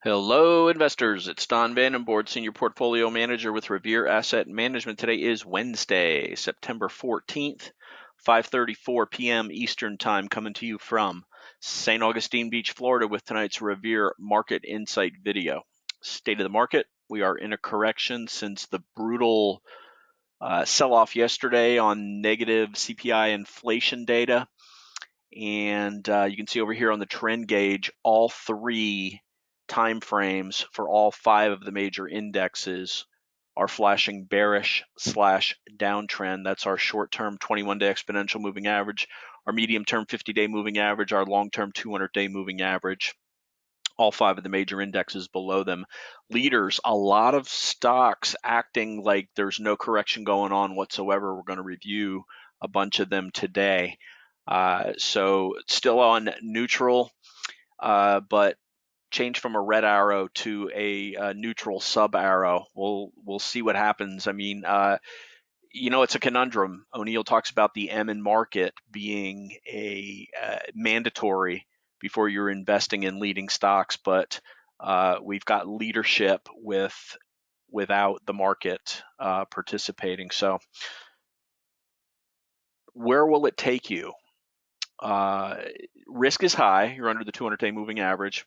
Hello, investors. It's Don Vandenbord, Senior Portfolio Manager with Revere Asset Management. Today is Wednesday, September 14th, 5:34 p.m. Eastern Time, coming to you from St. Augustine Beach, Florida, with tonight's Revere Market Insight video. State of the market: we are in a correction since the brutal sell-off yesterday on negative CPI inflation data. And you can see over here on the trend gauge, all three time frames for all five of the major indexes are flashing bearish slash downtrend. That's our short-term 21-day exponential moving average, our medium-term 50-day moving average, our long-term 200-day moving average. All five of the major indexes below them. Leaders, a lot of stocks acting like there's no correction going on whatsoever. We're going to review a bunch of them today. So still on neutral, but change from a red arrow to a neutral sub arrow. We'll see what happens. I mean, it's a conundrum. O'Neill talks about the M in market being a mandatory before you're investing in leading stocks, but we've got leadership without the market participating. So where will it take you? Risk is high. You're under the 200-day moving average,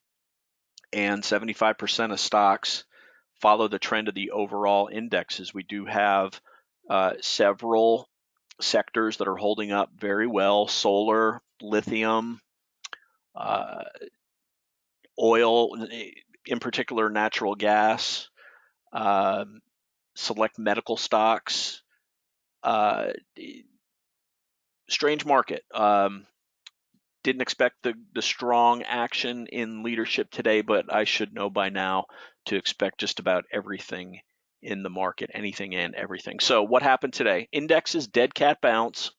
and 75% of stocks follow the trend of the overall indexes. We do have several sectors that are holding up very well: solar, lithium, oil, in particular natural gas, select medical stocks. Strange market. Didn't expect the strong action in leadership today, but I should know by now to expect just about everything in the market, anything and everything. So what happened today? Indexes, dead cat bounce.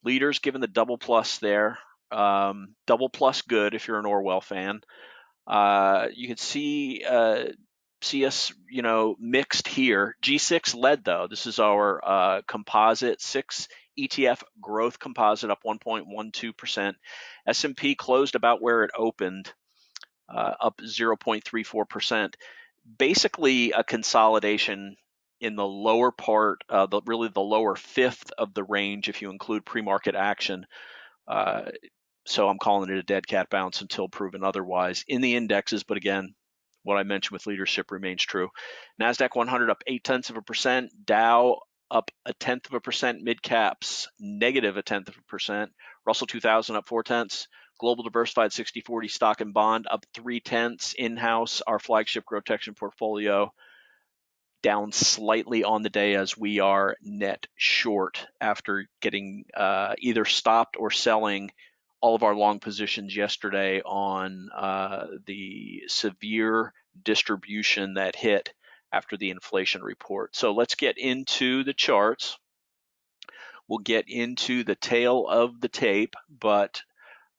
Leaders given the double plus there. Double plus good if you're an Orwell fan. You can see us, mixed here. G6 led though. This is our composite 6 ETF growth composite, up 1.12%. S&P closed about where it opened, up 0.34%. Basically a consolidation in the lower part, really the lower fifth of the range if you include pre-market action. So I'm calling it a dead cat bounce until proven otherwise in the indexes. But again, what I mentioned with leadership remains true. NASDAQ 100 up 0.8%. Dow up 0.1%. Mid caps negative 0.1%. Russell 2000 up 0.4. Global diversified 60/40 stock and bond up 0.3. In-house, our flagship GROTECTION portfolio down slightly on the day as we are net short after getting either stopped or selling all of our long positions yesterday on the severe distribution that hit after the inflation report. So let's get into the charts. We'll get into the tail of the tape, but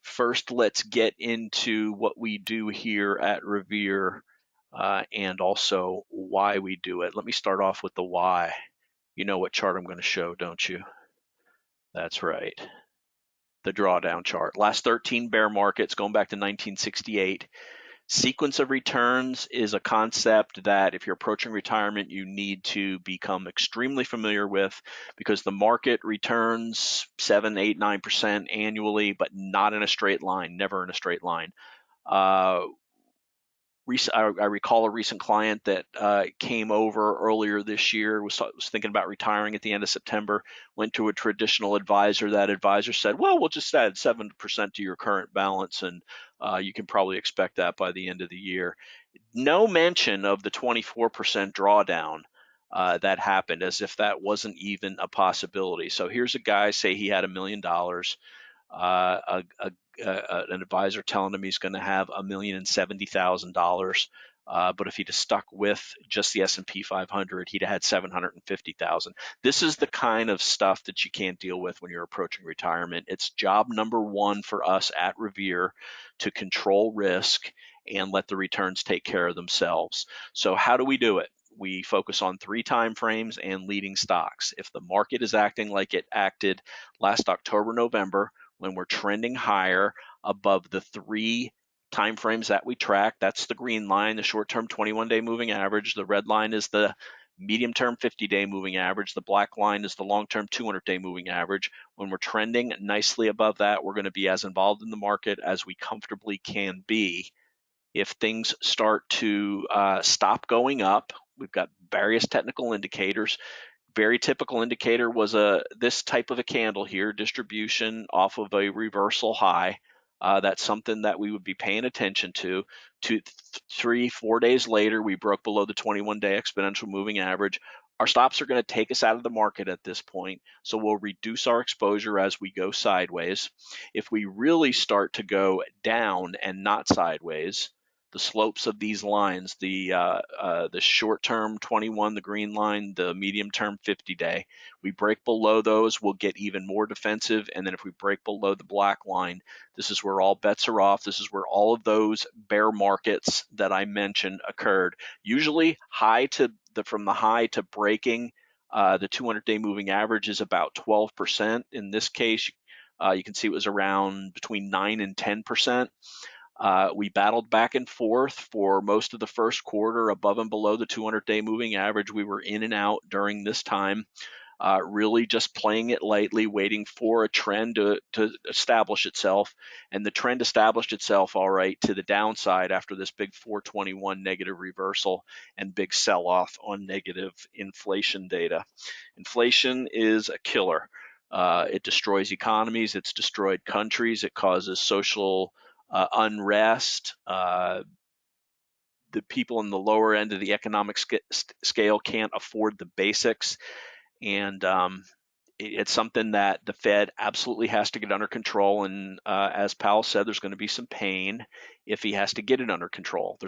first let's get into what we do here at Revere and also why we do it. Let me start off with the why. You know what chart I'm going to show, don't you? That's right. The drawdown chart. Last 13 bear markets going back to 1968. Sequence of returns is a concept that if you're approaching retirement, you need to become extremely familiar with, because the market returns 7, 8, 9% annually, but not in a straight line, never in a straight line. I recall a recent client that came over earlier this year, was thinking about retiring at the end of September, went to a traditional advisor. That advisor said, well, we'll just add 7% to your current balance, and you can probably expect that by the end of the year. No mention of the 24% drawdown that happened, as if that wasn't even a possibility. So here's a guy, say he had $1 million. An advisor telling him he's going to have $1,070,000, but if he'd have stuck with just the S&P 500, he'd have had $750,000. This is the kind of stuff that you can't deal with when you're approaching retirement. It's job number one for us at Revere to control risk and let the returns take care of themselves. So how do we do it? We focus on 3 time frames and leading stocks. If the market is acting like it acted last October, November, when we're trending higher above the 3 time frames that we track. That's the green line, the short-term 21-day moving average. The red line is the medium-term 50-day moving average. The black line is the long-term 200-day moving average. When we're trending nicely above that, we're going to be as involved in the market as we comfortably can be. If things start to stop going up, we've got various technical indicators. Very typical indicator was this type of a candle here, distribution off of a reversal high. That's something that we would be paying attention to. 3, 4 days later, we broke below the 21-day exponential moving average. Our stops are going to take us out of the market at this point, so we'll reduce our exposure as we go sideways. If we really start to go down and not sideways, the slopes of these lines, the short-term 21, the green line, the medium-term 50-day, we break below those, we'll get even more defensive. And then if we break below the black line, this is where all bets are off. This is where all of those bear markets that I mentioned occurred. Usually from the high to breaking the 200-day moving average is about 12%. In this case, you can see it was around between 9 and 10%. We battled back and forth for most of the first quarter above and below the 200-day moving average. We were in and out during this time, really just playing it lightly, waiting for a trend to establish itself. And the trend established itself all right to the downside after this big 421 negative reversal and big sell-off on negative inflation data. Inflation is a killer. It destroys economies. It's destroyed countries. It causes social unrest. The people in the lower end of the economic scale can't afford the basics, and it's something that the Fed absolutely has to get under control. And as Powell said, there's going to be some pain if he has to get it under control.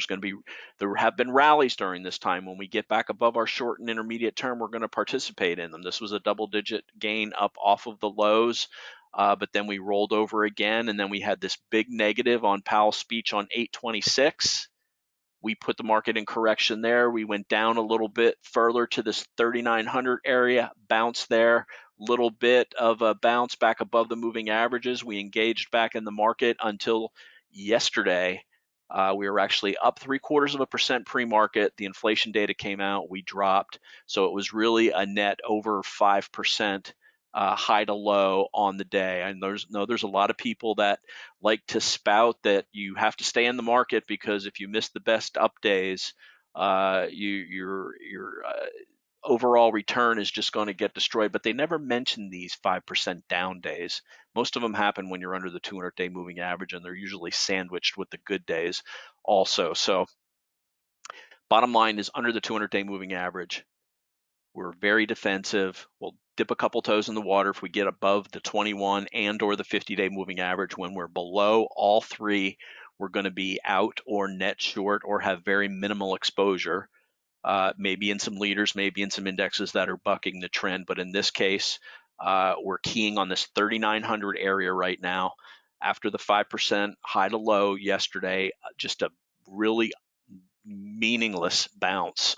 There have been rallies during this time. When we get back above our short and intermediate term, we're going to participate in them. This was a double-digit gain up off of the lows. But then we rolled over again, and then we had this big negative on Powell's speech on 8/26. We put the market in correction there. We went down a little bit further to this 3,900 area, bounced there, little bit of a bounce back above the moving averages. We engaged back in the market until yesterday. We were actually up 0.75% pre-market. The inflation data came out. We dropped. So it was really a net over 5%. High to low on the day. And there's a lot of people that like to spout that you have to stay in the market because if you miss the best up days, your overall return is just going to get destroyed. But they never mention these 5% down days. Most of them happen when you're under the 200-day moving average, and they're usually sandwiched with the good days also. So bottom line is under the 200-day moving average. We're very defensive. We'll dip a couple toes in the water if we get above the 21 and or the 50-day moving average. When we're below all three, we're going to be out or net short or have very minimal exposure, maybe in some leaders, maybe in some indexes that are bucking the trend. But in this case, we're keying on this 3,900 area right now. After the 5% high to low yesterday, just a really meaningless bounce.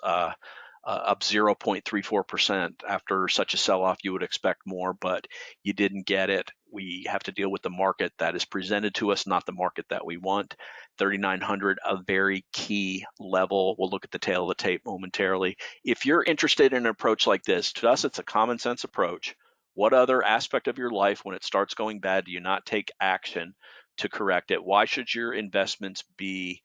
Up 0.34%. After such a sell-off, you would expect more, but you didn't get it. We have to deal with the market that is presented to us, not the market that we want. 3,900, a very key level. We'll look at the tail of the tape momentarily. If you're interested in an approach like this, to us, it's a common sense approach. What other aspect of your life, when it starts going bad, do you not take action to correct it? Why should your investments be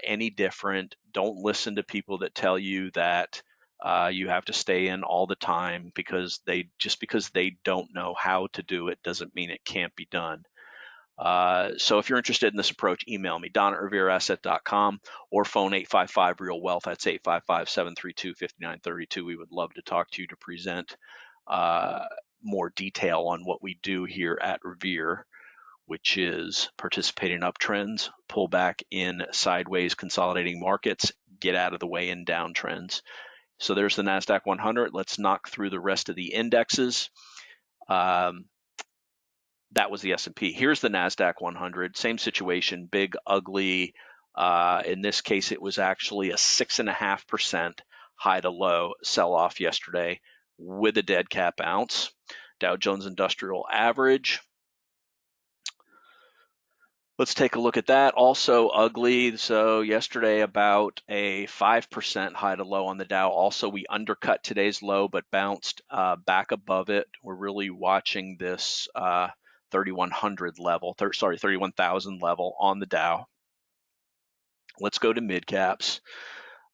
any different? Don't listen to people that tell you that you have to stay in all the time because they don't know how to do it doesn't mean it can't be done. So if you're interested in this approach, email me, don@revereasset.com, or phone 855-REAL-WEALTH. That's 855-732-5932. We would love to talk to you to present more detail on what we do here at Revere, which is participate in uptrends, pull back in sideways consolidating markets, get out of the way in downtrends. So there's the NASDAQ 100. Let's knock through the rest of the indexes. That was the S&P. Here's the NASDAQ 100. Same situation, big, ugly. In this case, it was actually a 6.5% high to low sell-off yesterday with a dead cat bounce. Dow Jones Industrial Average Let's take a look at that. Also ugly. So yesterday about a 5% high to low on the Dow. Also, we undercut today's low, but bounced back above it. We're really watching this 3,100 level, 31,000 level on the Dow. Let's go to mid caps.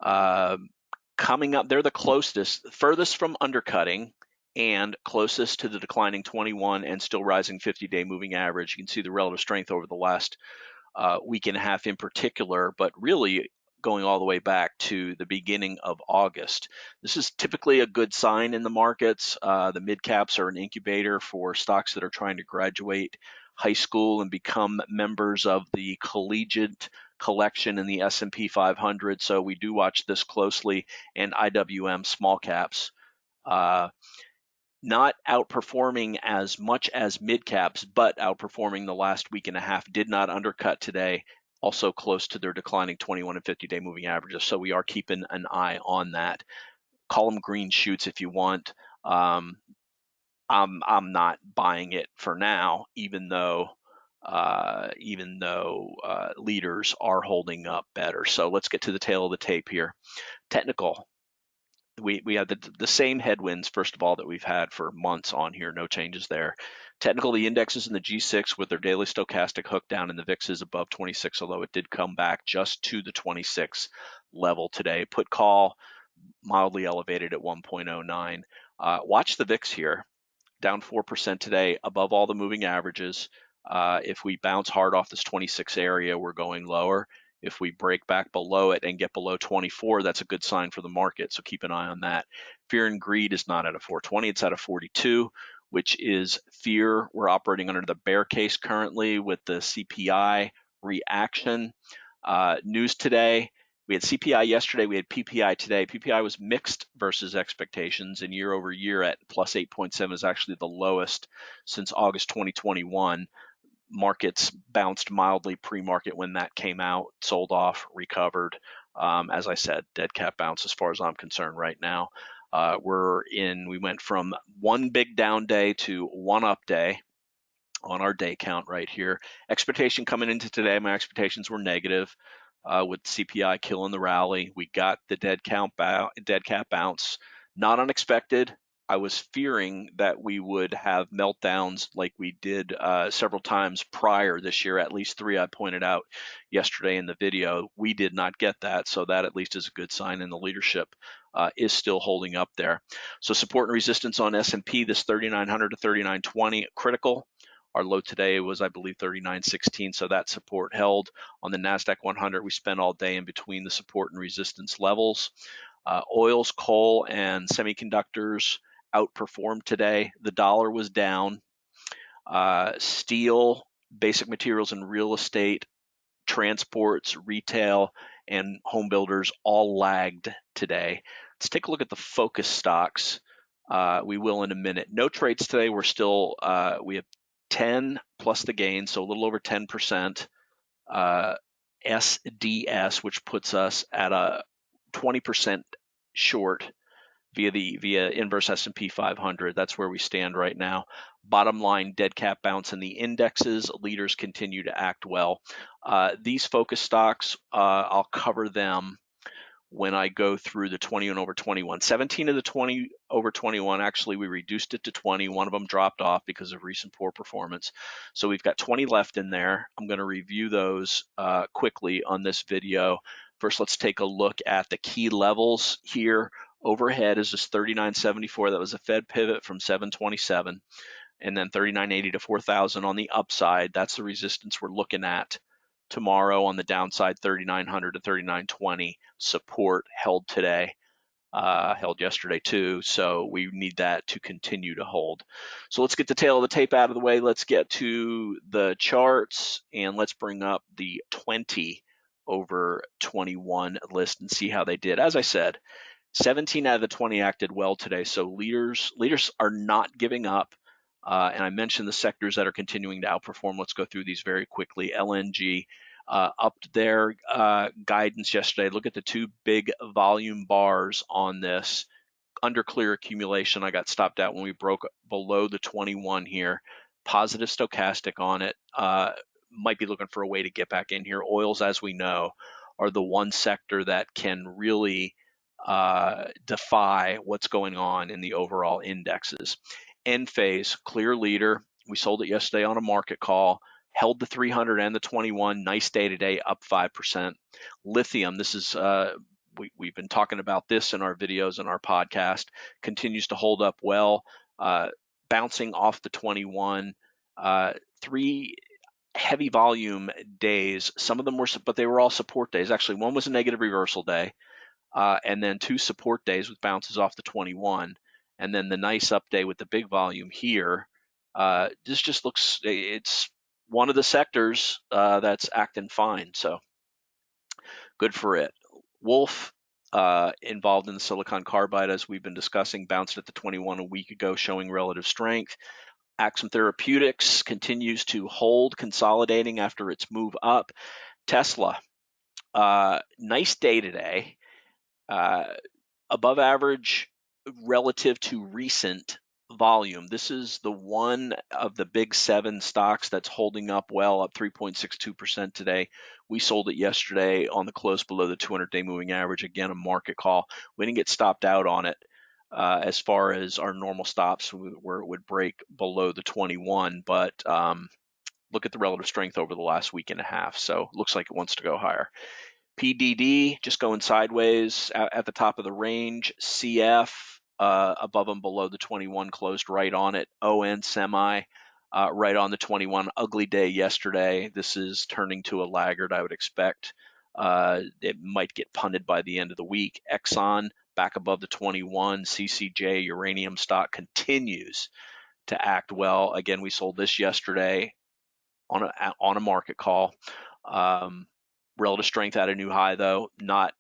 Coming up, they're the furthest from undercutting and closest to the declining 21 and still rising 50-day moving average. You can see the relative strength over the last week and a half in particular, but really going all the way back to the beginning of August. This is typically a good sign in the markets. The mid caps are an incubator for stocks that are trying to graduate high school and become members of the collegiate collection in the S&P 500. So we do watch this closely, and IWM small caps. Not outperforming as much as mid caps, but outperforming the last week and a half, did not undercut today, also close to their declining 21 and 50-day moving averages. So we are keeping an eye on that. Call them green shoots if you want. I'm not buying it for now, even though leaders are holding up better. So let's get to the tail of the tape here. Technical. We have the same headwinds, first of all, that we've had for months on here. No changes there. Technical, the indexes in the G6 with their daily stochastic hook down, and the VIX is above 26, although it did come back just to the 26 level today. Put call mildly elevated at 1.09. Watch the VIX here, down 4% today, above all the moving averages. If we bounce hard off this 26 area, we're going lower. If we break back below it and get below 24, that's a good sign for the market. So keep an eye on that. Fear and greed is not at a 420, it's at a 42, which is fear. We're operating under the bear case currently with the CPI reaction. News today. We had CPI yesterday, we had PPI today. PPI was mixed versus expectations, and year over year at plus 8.7 is actually the lowest since August 2021. Markets bounced mildly pre-market when that came out, sold off, recovered. As I said, dead cat bounce as far as I'm concerned right now. We went from one big down day to one up day on our day count right here. Expectation coming into today, my expectations were negative with CPI killing the rally. We got the dead cat bounce, not unexpected. I was fearing that we would have meltdowns like we did several times prior this year, at least 3 I pointed out yesterday in the video. We did not get that, so that at least is a good sign, and the leadership is still holding up there. So support and resistance on S&P, this 3,900 to 3,920, critical. Our low today was, I believe, 39.16, so that support held. On the NASDAQ 100, we spent all day in between the support and resistance levels. Oils, coal, and semiconductors outperformed today. The dollar was down. Steel, basic materials and real estate, transports, retail, and home builders all lagged today. Let's take a look at the focus stocks. We will in a minute. No trades today. We're still, we have 10 plus the gain, so a little over 10%. SDS, which puts us at a 20% short via inverse S&P 500. That's where we stand right now. Bottom line, dead cat bounce in the indexes. Leaders continue to act well. These focus stocks, I'll cover them when I go through the 20 and over 21. 17 of the 20 over 21, actually, we reduced it to 20. One of them dropped off because of recent poor performance. So we've got 20 left in there. I'm going to review those quickly on this video. First, let's take a look at the key levels here. Overhead is just 39.74. That was a Fed pivot from 727. And then 39.80 to 4,000 on the upside. That's the resistance we're looking at. Tomorrow on the downside, 3,900 to 3,920. Support held today, held yesterday too. So we need that to continue to hold. So let's get the tail of the tape out of the way. Let's get to the charts, and let's bring up the 20 over 21 list and see how they did. As I said, 17 out of the 20 acted well today. So leaders are not giving up. And I mentioned the sectors that are continuing to outperform. Let's go through these very quickly. LNG upped their guidance yesterday. Look at the two big volume bars on this. Under clear accumulation, I got stopped out when we broke below the 21 here. Positive stochastic on it. might be looking for a way to get back in here. Oils, as we know, are the one sector that can really defy what's going on in the overall indexes. End phase, clear leader. We sold it yesterday on a market call, held the 300 and the 21. Nice day today, up 5%. Lithium, this is we've been talking about this in our videos and our podcast, continues to hold up well, bouncing off the 21. 3 heavy volume days. Some of them were, but they were all support days. Actually, one was a negative reversal day, and then 2 support days with bounces off the 21, and then the nice up day with the big volume here. This just looks, it's one of the sectors that's acting fine, so good for it. Wolf, involved in the silicon carbide, as we've been discussing, bounced at the 21 a week ago, showing relative strength. Axum Therapeutics continues to hold, consolidating after its move up. Tesla, nice day today, above average relative to recent volume. This is the one of the big 7 stocks that's holding up well, up 3.62% today. We sold it yesterday on the close below the 200-day moving average. Again, a market call. We didn't get stopped out on it as far as our normal stops where it would break below the 21, but look at the relative strength over the last week and a half. So looks like it wants to go higher. PDD just going sideways at the top of the range. CF above and below the 21, closed right on it. ON Semi right on the 21. Ugly day yesterday. This is turning to a laggard, I would expect. It might get punted by the end of the week. Exxon back above the 21. CCJ uranium stock continues to act well. Again, we sold this yesterday on a market call. Relative strength at a new high, though. Not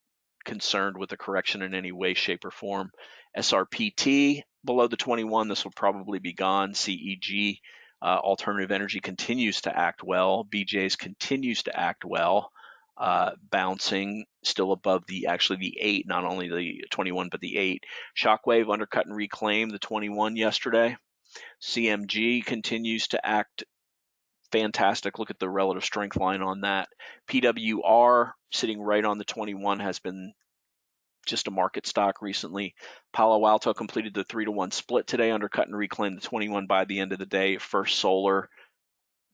concerned with the correction in any way, shape, or form. SRPT below the 21. This will probably be gone. CEG, alternative energy, continues to act well. BJ's continues to act well. Bouncing still above the 8, not only the 21 but the 8. Shockwave undercut and reclaim the 21 yesterday. CMG continues to act fantastic. Look at the relative strength line on that. PWR sitting right on the 21 has been just a market stock recently. Palo Alto completed the 3-to-1 split today, undercut and reclaimed the 21 by the end of the day. First Solar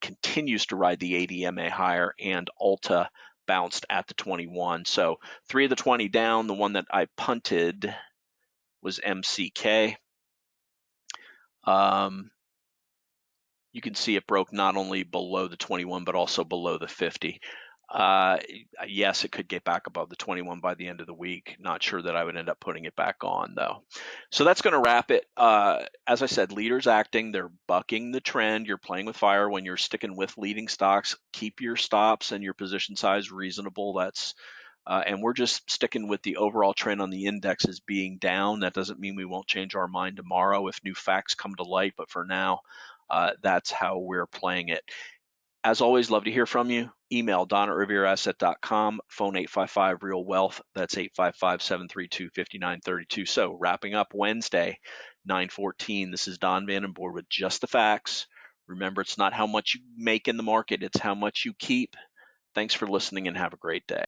continues to ride the ADMA higher, and Ulta bounced at the 21. So 3 of the 20 down. The one that I punted was MCK. You can see it broke not only below the 21, but also below the 50. Yes, it could get back above the 21 by the end of the week. Not sure that I would end up putting it back on, though. So that's going to wrap it. As I said, leaders acting. They're bucking the trend. You're playing with fire when you're sticking with leading stocks. Keep your stops and your position size reasonable. That's and we're just sticking with the overall trend on the indexes being down. That doesn't mean we won't change our mind tomorrow if new facts come to light, but for now, that's how we're playing it. As always, love to hear from you. Email don@revereasset.com, phone 855-REAL-WEALTH. That's 855-732-5932. So wrapping up Wednesday, 9/14. This is Don Vandenbord with Just the Facts. Remember, it's not how much you make in the market, it's how much you keep. Thanks for listening and have a great day.